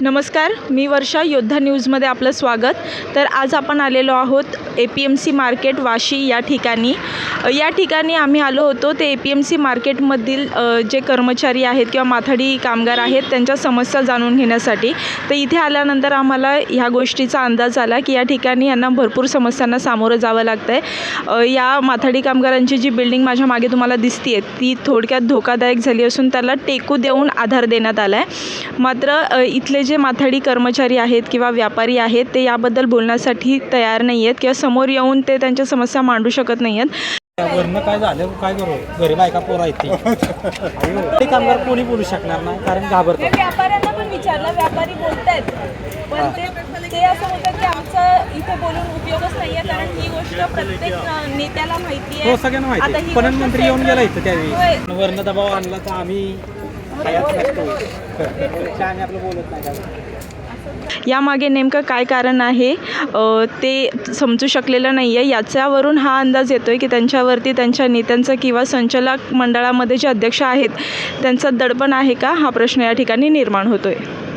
नमस्कार, मी वर्षा योद्धा न्यूजमध्ये आपलं स्वागत. तर आज आपण आलेलो आहोत APMC मार्केट वाशी या ठिकाणी. आम्ही आलो होतो ते APMC मार्केटमधील जे कर्मचारी आहेत किंवा माथाडी कामगार आहेत त्यांच्या समस्या जाणून घेण्यासाठी. तर इथे आल्यानंतर आम्हाला ह्या गोष्टीचा अंदाज आला की या ठिकाणी यांना भरपूर समस्यांना सामोरं जावं लागतं आहे. या माथाडी कामगारांची जी बिल्डिंग माझ्या मागे तुम्हाला दिसते आहे ती थोडक्यात धोकादायक झाली असून त्याला टेकू देऊन आधार देण्यात आला आहे. मात्र इथले जे माथाडी कर्मचारी आहेत किंवा व्यापारी आहेत ते याबद्दल बोलण्यासाठी तयार नाही आहेत किंवा समोर येऊन ते त्यांच्या समस्या मांडू शकत नाही आहेत. वरनं काय झालं काय करू, घरी बायका पोरं आहेत ते कामगार कोणी बोलू शकणार नाही कारण घाबरतात. व्यापाऱ्यांना पण विचारलं, व्यापारी बोलतायत पण ते असं होतं की आमचं इथे बोलून उपयोगच नाही आहे कारण ही गोष्ट प्रत्येक नेत्याला माहिती आहे. हो, सगळ्यांना माहिती आहे. पण मंत्री येऊन गेला इथं त्यावेळी वरनं दबाव आणला तर आम्ही आपलं बोलत नाही. यामागे नेमकं काय कारण आहे ते समजू शकलेलं नाही आहे. याच्यावरून हा अंदाज येतो आहे की त्यांच्यावरती त्यांच्या नेत्यांचा किंवा संचालक मंडळामध्ये जे अध्यक्ष आहेत त्यांचा दडपण आहे का, हा प्रश्न या ठिकाणी निर्माण होतो आहे.